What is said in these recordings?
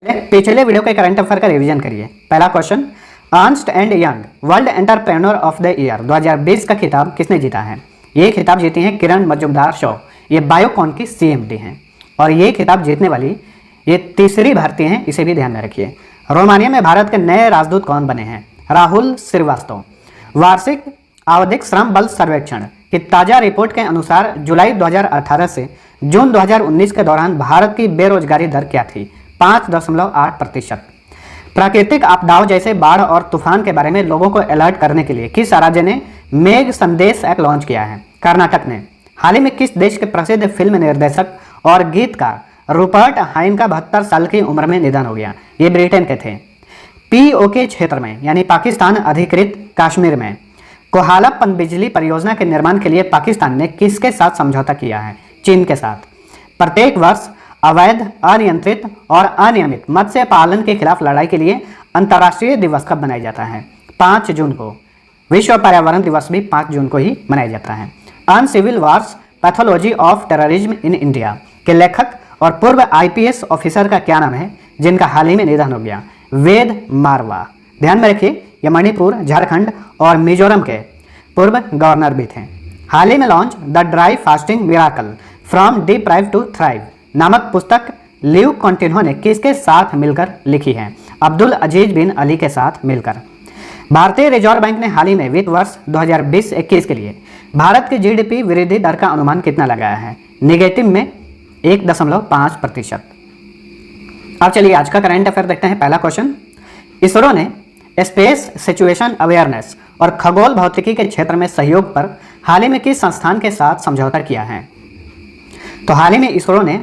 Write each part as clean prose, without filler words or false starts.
पिछले वीडियो के current affair का रिवीजन करिए। पहला question, Ernst and young world entrepreneur of the year 2020 का खिताब किसने जीता है? ये खिताब जीती हैं किरण मजूमदार शॉ। ये बायोकॉन की सीएमडी हैं और ये खिताब जीतने वाली ये तीसरी भारतीय हैं, इसे भी ध्यान में रखिए। रोमानिया में भारत के नए राजदूत कौन बने हैं? राहुल श्रीवास्तव। वार्षिक आवधिक श्रम बल सर्वेक्षण की ताजा रिपोर्ट के अनुसार जुलाई 2018 से जून 2019 के दौरान भारत की बेरोजगारी दर क्या थी? 5.8%। प्राकृतिक आपदाओं जैसे बाढ़ और तूफान के बारे में लोगों को अलर्ट करने के लिए किस राज्य ने मेघ संदेश ऐप लॉन्च किया है? कर्नाटक ने। हाल ही में किस देश के प्रसिद्ध फिल्म निर्देशक और गीतकार रूपर्ट हाइन का 72 साल की उम्र में निधन हो गया? ये ब्रिटेन के थे। पीओके क्षेत्र में यानी पाकिस्तान अधिकृत कश्मीर में कोहाला पनबिजली परियोजना के निर्माण के लिए पाकिस्तान ने किसके साथ समझौता किया है? चीन के साथ। प्रत्येक वर्ष अवैध, अनियंत्रित और अनियमित मत्स्य पालन के खिलाफ लड़ाई के लिए अंतर्राष्ट्रीय दिवस कब मनाया जाता है? 5 जून को। विश्व पर्यावरण दिवस भी 5 जून को ही मनाया जाता है। Uncivil wars pathology of terrorism in India के लेखक और पूर्व आईपीएस ऑफिसर का क्या नाम है जिनका हाल ही में निधन हो गया? वेद मारवा। ध्यान में रखिए, ये मणिपुर, झारखंड और मिजोरम के पूर्व गवर्नर भी थे। हाल ही में launch the dry fasting miracle from deprive to thrive नामक पुस्तक लिव कॉन्टिन्हो ने किसके साथ मिलकर लिखी है? अब्दुल अजीज बिन अली के साथ मिलकर। भारतीय रिजर्व बैंक ने हाल ही में वित्त वर्ष 2020-21 के लिए भारत की जीडीपी वृद्धि दर का अनुमान कितना लगाया है? नेगेटिव में 1.5%। अब चलिए आज का करंट अफेयर देखते हैं। पहला क्वेश्चन, इसरो ने स्पेस सिचुएशन अवेयरनेस और खगोल भौतिकी के क्षेत्र में सहयोग पर हाल ही में किस संस्थान के साथ समझौता किया है? तो हाल ही में इसरो ने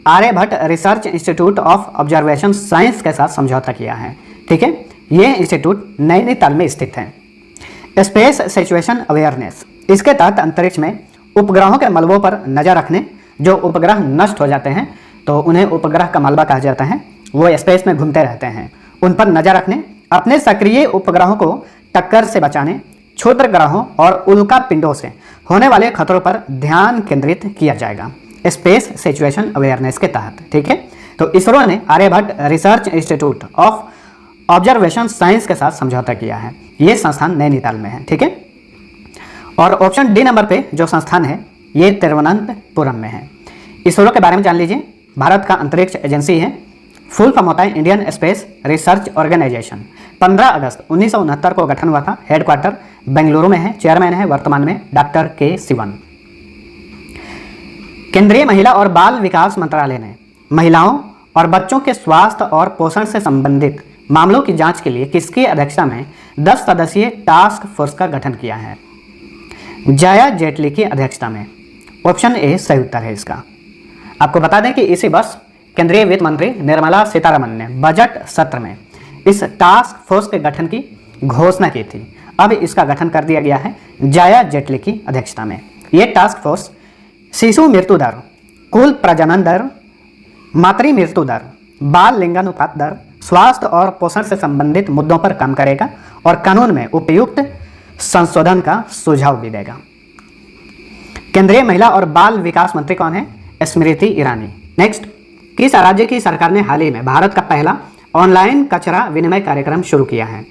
Aryabhatta research institute of observation science के साथ समझौता किया है। ठीक है, ये इंस्टीट्यूट नैनीताल में स्थित है। स्पेस सिचुएशन अवेयरनेस, इसके तहत अंतरिक्ष में उपग्रहों के मलबों पर नजर रखने, जो उपग्रह नष्ट हो जाते हैं तो उन्हें उपग्रह का मलबा कहा जाता है, वो स्पेस में घूमते रहते हैं, उन पर नजर रखने, अपने सक्रिय उपग्रहों को टक्कर से बचाने, क्षुद्र ग्रहों और उल्का पिंडों से होने वाले खतरों पर ध्यान केंद्रित किया जाएगा स्पेस सिचुएशन अवेयरनेस के तहत। ठीक है, तो इसरो ने Aryabhatta research institute of observation science के साथ समझौता किया है। ये संस्थान नैनीताल में है। ठीक है, और ऑप्शन डी नंबर पे जो संस्थान है ये तिरुवनंतपुरम में है। इसरो के बारे में जान लीजिए। भारत का अंतरिक्ष एजेंसी है, फुल फॉर्म होता है इंडियन स्पेस रिसर्च ऑर्गेनाइजेशन। 15 अगस्त 1969 को गठन हुआ था। हेडक्वार्टर बेंगलुरु में है। चेयरमैन है वर्तमान में डॉक्टर के सिवन। केंद्रीय महिला और बाल विकास मंत्रालय ने महिलाओं और बच्चों के स्वास्थ्य और पोषण से संबंधित मामलों की जांच के लिए किसकी अध्यक्षता में 10 सदस्यीय टास्क फोर्स का गठन किया है? जया जेटली की अध्यक्षता में। ऑप्शन ए सही उत्तर है इसका। आपको बता दें कि इसी वर्ष केंद्रीय वित्त मंत्री निर्मला सीतारमण ने बजट सत्र में इस टास्क फोर्स के गठन की घोषणा की थी। अब इसका गठन कर दिया गया है जया जेटली की अध्यक्षता में। यह टास्क फोर्स शिशु मृत्यु दर, कुल प्रजनन दर, मातृ मृत्यु दर, बाल लिंगानुपात दर, स्वास्थ्य और पोषण से संबंधित मुद्दों पर काम करेगा और कानून में उपयुक्त संशोधन का सुझाव भी देगा। केंद्रीय महिला और बाल विकास मंत्री कौन है? स्मृति ईरानी। नेक्स्ट, किस राज्य की सरकार ने हाल ही में भारत का पहला ऑनलाइन कचरा विनिमय कार्यक्रम शुरू किया है?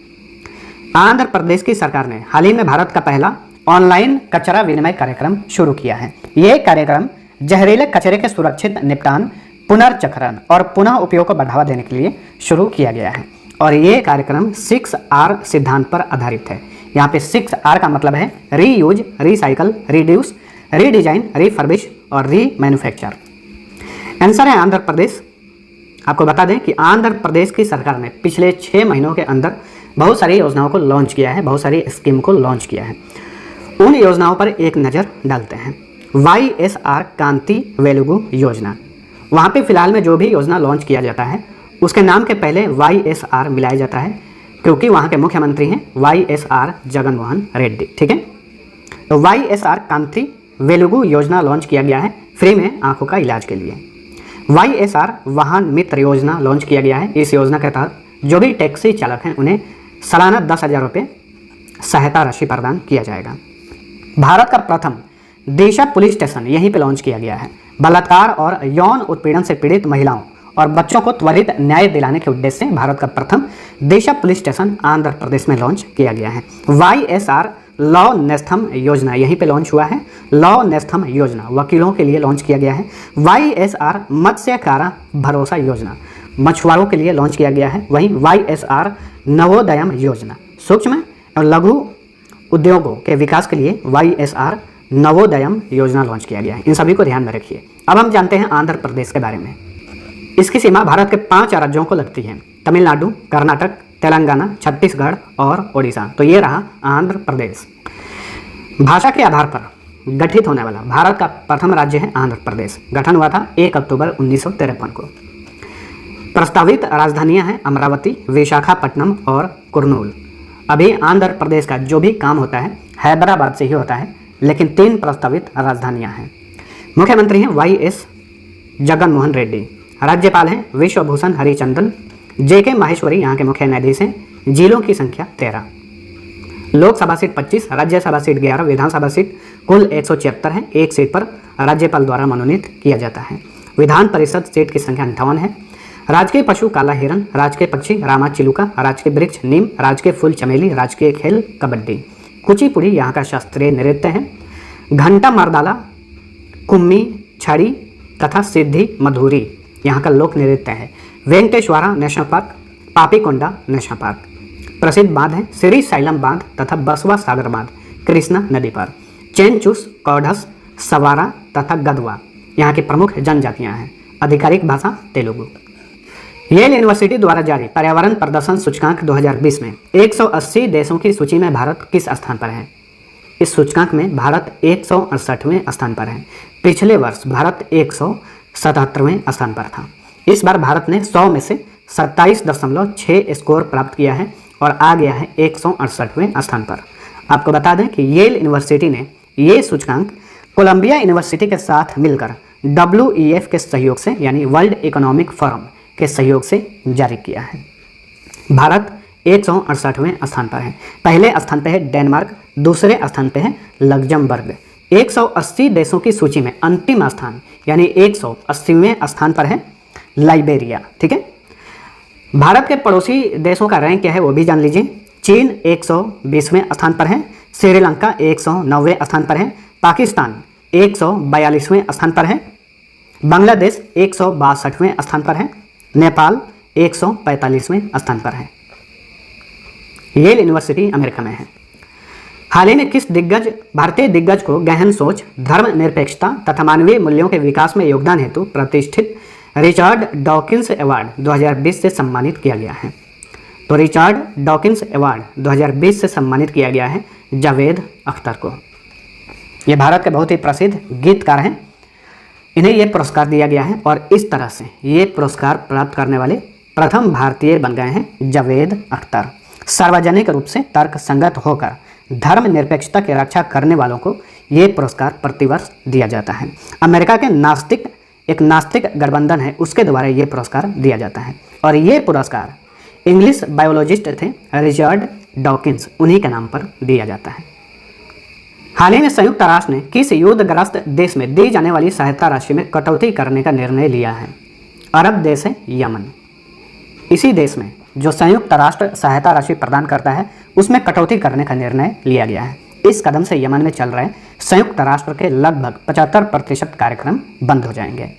आंध्र प्रदेश की सरकार ने हाल ही में भारत का पहला ऑनलाइन कचरा विनिमय कार्यक्रम शुरू किया है। यह कार्यक्रम जहरीले कचरे के सुरक्षित निपटान, पुनर्चक्रण और पुनः उपयोग को बढ़ावा देने के लिए शुरू किया गया है और ये कार्यक्रम 6R सिद्धांत पर आधारित है। यहाँ पे 6R का मतलब है reuse, recycle, reduce, redesign, refurbish और रीमैन्युफैक्चर। आंसर है आंध्र प्रदेश। आपको बता दें कि आंध्र प्रदेश की सरकार ने पिछले 6 महीनों के अंदर बहुत सारी योजनाओं को लॉन्च किया है, बहुत सारी स्कीम को लॉन्च किया है। उन योजनाओं पर एक नज़र डालते हैं। YSR कांति वेलुगु योजना, वहाँ पे फिलहाल में जो भी योजना लॉन्च किया जाता है उसके नाम के पहले YSR मिलाया जाता है क्योंकि वहाँ के मुख्यमंत्री हैं YSR जगनमोहन रेड्डी। ठीक है, तो YSR कांति वेलुगु योजना लॉन्च किया गया है फ्री में आंखों का इलाज के लिए। YSR वाहन मित्र योजना लॉन्च किया गया है। इस योजना के तहत जो भी टैक्सी चालक हैं उन्हें सालाना 10,000 रुपये सहायता राशि प्रदान किया जाएगा। भारत का प्रथम दिशा पुलिस स्टेशन यहीं पे लॉन्च किया गया है। बलात्कार और यौन उत्पीड़न से पीड़ित महिलाओं और बच्चों को त्वरित न्याय दिलाने के उद्देश्य से भारत का प्रथम दिशा पुलिस स्टेशन आंध्र प्रदेश में लॉन्च किया गया है। YSR लॉ नेस्थम योजना यहीं पे लॉन्च हुआ है। लॉ नेस्थम योजना वकीलों के लिए लॉन्च किया गया है। YSR मत्स्यकारा भरोसा योजना मछुआरों के लिए लॉन्च किया गया है। वहीं YSR नवोदयम योजना सूक्ष्म और लघु उद्योगों के विकास के लिए YSR नवोदयम योजना लॉन्च किया गया है। इन सभी को ध्यान में रखिए। अब हम जानते हैं आंध्र प्रदेश के बारे में। इसकी सीमा भारत के 5 राज्यों को लगती है, तमिलनाडु, कर्नाटक, तेलंगाना, छत्तीसगढ़ और ओडिशा। तो ये रहा आंध्र प्रदेश। भाषा के आधार पर गठित होने वाला भारत का प्रथम राज्य है आंध्र प्रदेश। गठन हुआ था 1 अक्टूबर 1953 को। प्रस्तावित राजधानियां हैं अमरावती, विशाखापट्टनम और कुर्नूल। अभी आंध्र प्रदेश का जो भी काम होता है हैदराबाद से ही होता है, लेकिन 3 प्रस्तावित राजधानियां हैं। मुख्यमंत्री हैं YS जगनमोहन रेड्डी। राज्यपाल हैं विश्वभूषण हरिचंदन। JK माहेश्वरी यहाँ के मुख्य न्यायाधीश हैं। जिलों की संख्या 13। लोकसभा सीट 25, राज्यसभा सीट 11, विधानसभा सीट कुल 176 है। एक सीट पर राज्यपाल द्वारा मनोनीत किया जाता है। विधान परिषद सीट की संख्या 58 है। राजकीय पशु काला हिरन, राजकीय पक्षी रामा चिलुका, राजकीय वृक्ष नीम, राजकीय फूल चमेली, राजकीय खेल कबड्डी। कुचिपुड़ी यहाँ का शास्त्रीय नृत्य है। घंटा मर्दाला, कुम्मी, छड़ी तथा सिद्धि मधुरी यहाँ का लोक नृत्य है। Venkateswara national park, Papikonda national park. प्रसिद्ध बांध है श्री साइलम बांध तथा बसवा सागर बांध कृष्णा नदी पर। चेंचुस, कौढस, सवारा तथा गदवा यहाँ की प्रमुख जनजातियाँ हैं। आधिकारिक भाषा तेलुगु। येल यूनिवर्सिटी द्वारा जारी पर्यावरण प्रदर्शन सूचकांक 2020 में 180 देशों की सूची में भारत किस स्थान पर है? इस सूचकांक में भारत 168वें स्थान पर है। पिछले वर्ष भारत 177वें स्थान पर था। इस बार भारत ने 100 में से 27.6 स्कोर प्राप्त किया है और आ गया है 168वें स्थान पर। आपको बता दें कि येल यूनिवर्सिटी ने ये सूचकांक कोलंबिया यूनिवर्सिटी के साथ मिलकर WEF के सहयोग से यानी वर्ल्ड इकोनॉमिक फोरम के सहयोग से जारी किया है। भारत 168वें स्थान पर है। पहले स्थान पर है डेनमार्क, दूसरे स्थान पर है लग्जमबर्ग। 180 देशों की सूची में अंतिम स्थान यानी 180वें स्थान पर है लाइबेरिया। ठीक है। भारत के पड़ोसी देशों का रैंक क्या है वो भी जान लीजिए। चीन 120वें स्थान पर है। श्रीलंका 109वें स्थान पर है। पाकिस्तान 142वें स्थान पर है। बांग्लादेश 162वें स्थान पर है। नेपाल 145वें स्थान पर है। येल यूनिवर्सिटी अमेरिका में है। हाल ही में किस भारतीय दिग्गज को गहन सोच, धर्मनिरपेक्षता तथा मानवीय मूल्यों के विकास में योगदान हेतु प्रतिष्ठित रिचर्ड डॉकिंस अवार्ड 2020 से सम्मानित किया गया है? तो रिचर्ड डॉकिंस अवार्ड 2020 से सम्मानित किया गया है जावेद अख्तर को। ये भारत के बहुत ही प्रसिद्ध गीतकार हैं। इन्हें ये पुरस्कार दिया गया है और इस तरह से ये पुरस्कार प्राप्त करने वाले प्रथम भारतीय बन गए हैं जावेद अख्तर। सार्वजनिक रूप से तर्क संगत होकर धर्मनिरपेक्षता की रक्षा करने वालों को ये पुरस्कार प्रतिवर्ष दिया जाता है। अमेरिका के नास्तिक गठबंधन है, उसके द्वारा ये पुरस्कार दिया जाता है और ये पुरस्कार इंग्लिश बायोलॉजिस्ट थे रिचर्ड डॉकिंस, उन्हीं के नाम पर दिया जाता है। हाल ही में संयुक्त राष्ट्र ने किस युद्धग्रस्त देश में दी जाने वाली सहायता राशि में कटौती करने का निर्णय लिया है? अरब देश है यमन। इसी देश में जो संयुक्त राष्ट्र सहायता राशि प्रदान करता है उसमें कटौती करने का निर्णय लिया गया है। इस कदम से यमन में चल रहे संयुक्त राष्ट्र के लगभग 75% कार्यक्रम बंद हो जाएंगे।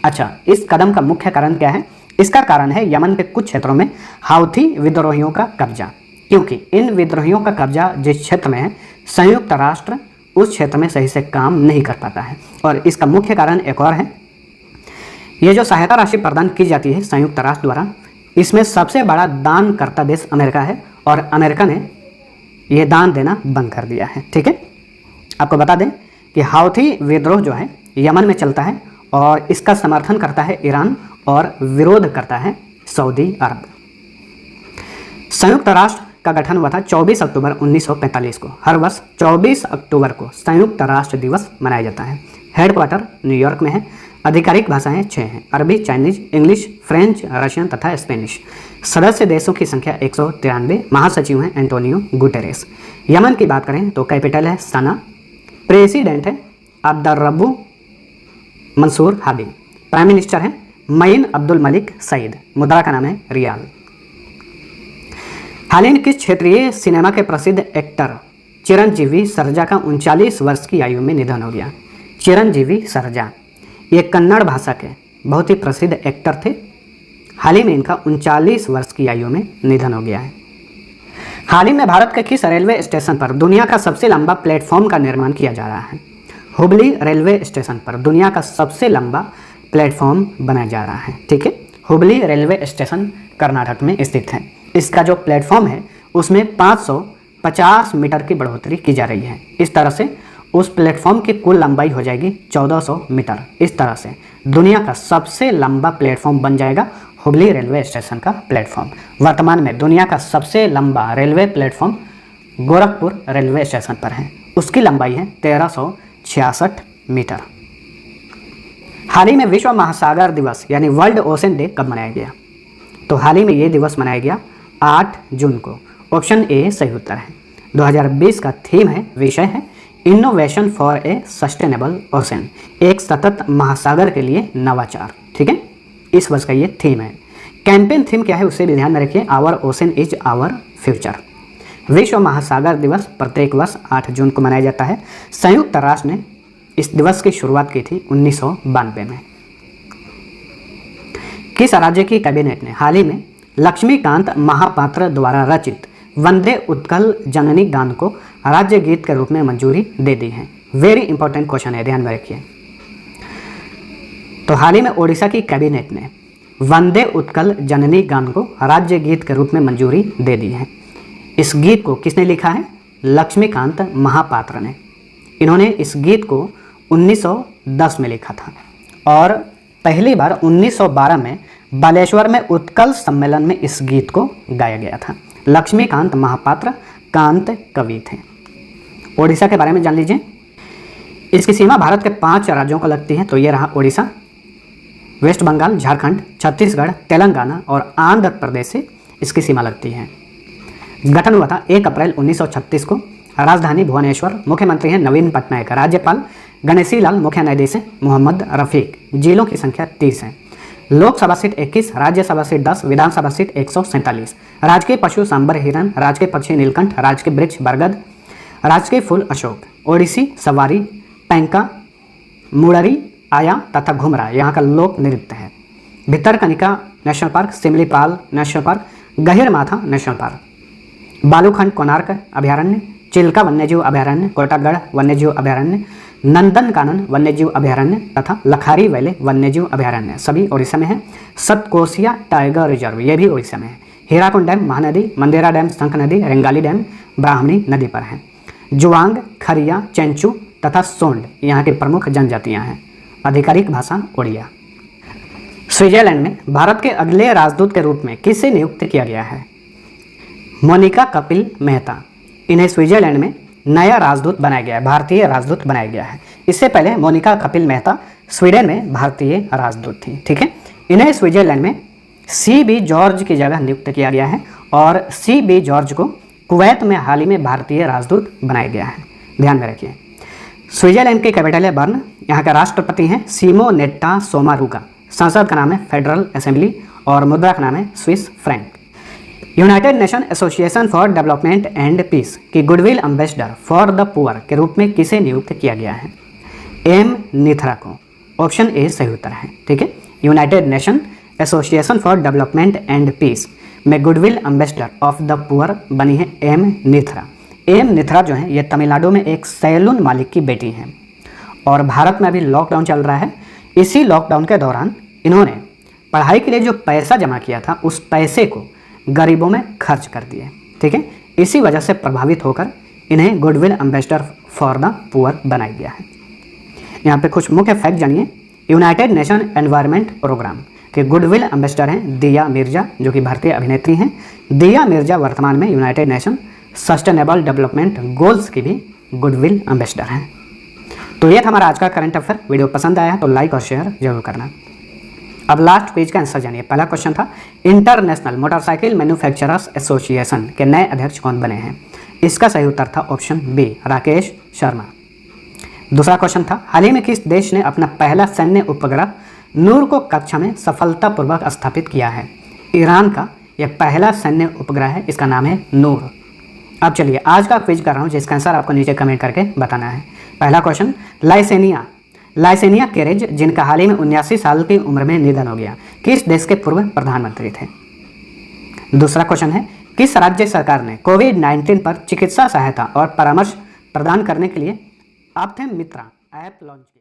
अच्छा, इस कदम का मुख्य कारण क्या है? इसका कारण है यमन के कुछ क्षेत्रों में हाउथी विद्रोहियों का कब्जा, क्योंकि इन विद्रोहियों का कब्जा जिस क्षेत्र में है संयुक्त राष्ट्र उस क्षेत्र में सही से काम नहीं कर पाता है। और इसका मुख्य कारण एक और है, ये जो सहायता राशि प्रदान की जाती है संयुक्त राष्ट्र द्वारा, इसमें सबसे बड़ा दान करता देश अमेरिका है और अमेरिका ने ये दान देना बंद कर दिया है। ठीक है। आपको बता दें कि हाउथी विद्रोह जो है यमन में चलता है और इसका समर्थन करता है ईरान और विरोध करता है सऊदी अरब। संयुक्त राष्ट्र का गठन हुआ था 24 अक्टूबर 1945 को। हर वर्ष 24 अक्टूबर को संयुक्त राष्ट्र दिवस मनाया जाता है। हेडक्वार्टर न्यूयॉर्क में है। आधिकारिक भाषाएं 6 हैं: अरबी, चाइनीज, इंग्लिश, फ्रेंच, रशियन तथा स्पेनिश। सदस्य देशों की संख्या 193। महासचिव हैं एंटोनियो गुटेरेस। यमन की बात करें तो कैपिटल है सना। प्रेसिडेंट है अब्दुर्रब्बू मंसूर हादी। प्राइम मिनिस्टर है मईन अब्दुल मलिक सईद। मुद्रा का नाम है रियाल। हाल ही में किस क्षेत्रीय सिनेमा के प्रसिद्ध एक्टर चिरंजीवी सरजा का 39 वर्ष की आयु में निधन हो गया। चिरंजीवी सरजा ये कन्नड़ भाषा के बहुत ही प्रसिद्ध एक्टर थे। हाल ही में इनका 39 वर्ष की आयु में निधन हो गया है। हाल ही में भारत के किस रेलवे स्टेशन पर दुनिया का सबसे लंबा प्लेटफॉर्म का निर्माण किया जा रहा है? हुबली रेलवे स्टेशन पर दुनिया का सबसे लंबा प्लेटफॉर्म बनाया जा रहा है। ठीक है, हुबली रेलवे स्टेशन कर्नाटक में स्थित है। इसका जो प्लेटफॉर्म है उसमें 550 मीटर की बढ़ोतरी की जा रही है। इस तरह से उस प्लेटफॉर्म की कुल लंबाई हो जाएगी 1400 मीटर। इस तरह से दुनिया का सबसे लंबा प्लेटफॉर्म बन जाएगा हुबली रेलवे स्टेशन का प्लेटफॉर्म। वर्तमान में दुनिया का सबसे लंबा railway platform Gorakhpur railway station पर है। उसकी लंबाई है 1366 मीटर। हाल ही में विश्व महासागर दिवस यानी वर्ल्ड ओशन डे कब मनाया गया? तो हाल ही में ये दिवस मनाया गया 8 जून को। ऑप्शन ए सही उत्तर है। 2020 का थीम है, विषय है innovation for a sustainable ocean, एक सतत महासागर के लिए नवाचार। ठीक है, इस वर्ष का ये थीम है। कैंपेन थीम क्या है उसे भी ध्यान में रखिए, our ocean is our future. विश्व महासागर दिवस प्रत्येक वर्ष 8 जून को मनाया जाता है। संयुक्त राष्ट्र ने इस दिवस की शुरुआत की थी 1992 में। किस राज्य की कैबिनेट ने हाल ही में लक्ष्मीकांत महापात्र द्वारा रचित वंदे उत्कल जननी गान को राज्य गीत के रूप में मंजूरी दे दी है? वेरी इंपॉर्टेंट क्वेश्चन है, ध्यान में रखिए। तो हाल ही में ओडिशा की कैबिनेट ने वंदे उत्कल जननी गान को राज्य गीत के रूप में मंजूरी दे दी है। इस गीत को किसने लिखा है? लक्ष्मीकांत महापात्र ने। इन्होंने इस गीत को 1910 में लिखा था और पहली बार 1912 में बालेश्वर में उत्कल सम्मेलन में इस गीत को गाया गया था। लक्ष्मीकांत महापात्र कांत कवि थे। ओडिशा के बारे में जान लीजिए। इसकी सीमा भारत के 5 राज्यों को लगती है। तो ये रहा ओडिशा, वेस्ट बंगाल, झारखंड, छत्तीसगढ़, तेलंगाना और आंध्र प्रदेश से इसकी सीमा लगती है। गठन हुआ था 1 अप्रैल 1936 को। राजधानी भुवनेश्वर। मुख्यमंत्री हैं नवीन पटनायक। राज्यपाल गणेशी लाल। मुख्य न्यायाधीश हैं मोहम्मद रफीक। जिलों की संख्या 30 है। लोकसभा सीट 21, राज्यसभा सीट 10, विधानसभा सीट 147। राजकीय पशु सांबर हिरन, राजकीय पक्षी नीलकंठ, राजकीय वृक्ष बरगद, राजकीय फूल अशोक। ओडिसी सवारी, पैंका, मुड़री, आया तथा घुमरा यहाँ का लोक नृत्य है। Bhitarkanika national park, Simlipal national park, Gahirmatha national park, Balukhand Konark अभयारण्य, चिल्का वन्यजीव अभयारण्य, कोटागढ़ वन्यजीव अभयारण्य, नंदनकानन वन्यजीव अभयारण्य तथा लखारी वैली वन्यजीव अभयारण्य सभी ओडिशा में है। सतकोसिया टाइगर रिजर्व ये भी ओडिशा में है। हीराकुंड डैम, महानदी, मंदेरा डैम, शंख नदी, रेंगाली डैम ब्राह्मणी नदी पर है। जुआंग, खरिया, चेंचू तथा सोंड यहाँ की प्रमुख जनजातियाँ हैं। आधिकारिक भाषा ओडिया। स्विट्जरलैंड में भारत के अगले राजदूत के रूप में किसे नियुक्त किया गया है? मोनिका कपिल मेहता। इन्हें स्विट्जरलैंड में नया राजदूत बनाया गया है, भारतीय राजदूत बनाया गया है। इससे पहले मोनिका कपिल मेहता स्वीडन में भारतीय राजदूत थी। ठीक है, इन्हें स्विट्जरलैंड में CB जॉर्ज की जगह नियुक्त किया गया है और CB जॉर्ज को कुवैत में हाल ही में भारतीय राजदूत बनाया गया है। ध्यान में रखिए। स्विट्जरलैंड की कैपिटल है बर्न। यहाँ का राष्ट्रपति हैं सिमोनेट्टा सोमारुगा। संसद का नाम है फेडरल असेंबली और मुद्रा का नाम है Swiss franc. United Nation Association for Development and Peace की goodwill ambassador for the poor के रूप में किसे नियुक्त किया गया है? एम निथरा को। ऑप्शन ए सही उत्तर है। ठीक है, United Nation Association for Development and Peace में goodwill ambassador of the poor बनी है एम निथरा। एम निथरा जो है ये तमिलनाडु में एक सैलून मालिक की बेटी हैं और भारत में अभी लॉकडाउन चल रहा है। इसी लॉकडाउन के दौरान इन्होंने पढ़ाई के लिए जो पैसा जमा किया था उस पैसे को गरीबों में खर्च कर दिए। ठीक है, इसी वजह से प्रभावित होकर इन्हें goodwill ambassador for the poor बनाया गया है। यहाँ पे कुछ मुख्य फैक्ट जानिए। यूनाइटेड नेशन एनवायरनमेंट प्रोग्राम के गुडविल एम्बेसडर हैं दिया मिर्जा जो कि भारतीय अभिनेत्री हैं। दिया मिर्जा वर्तमान में United nation sustainable development goals की भी गुडविल एम्बेसडर हैं। तो ये था हमारा आज का करंट अफेयर। वीडियो पसंद आया तो लाइक और शेयर जरूर करना। अब लास्ट पेज का आंसर जानिए। पहला क्वेश्चन था इंटरनेशनल मोटरसाइकिल मैन्युफैक्चरर्स एसोसिएशन के नए अध्यक्ष कौन बने हैं? इसका सही उत्तर था ऑप्शन बी राकेश शर्मा। दूसरा क्वेश्चन था हाल ही में किस देश ने अपना पहला सैन्य उपग्रह नूर को कक्षा में सफलतापूर्वक स्थापित किया है? ईरान का यह पहला सैन्य उपग्रह है, इसका नाम है नूर। अब चलिए आज का क्विज कर रहा हूँ, जिसका आंसर आपको नीचे कमेंट करके बताना है। पहला क्वेश्चन, लाइसेनिया केरेज, जिनका हाल ही में 79 साल की उम्र में निधन हो गया, किस देश के पूर्व प्रधानमंत्री थे? दूसरा क्वेश्चन है, किस राज्य सरकार ने कोविड-19 पर चिकित्सा सहायता और परामर्श प्रदान करने के लिए ऑप्टमित्रा ऐप लॉन्च किया?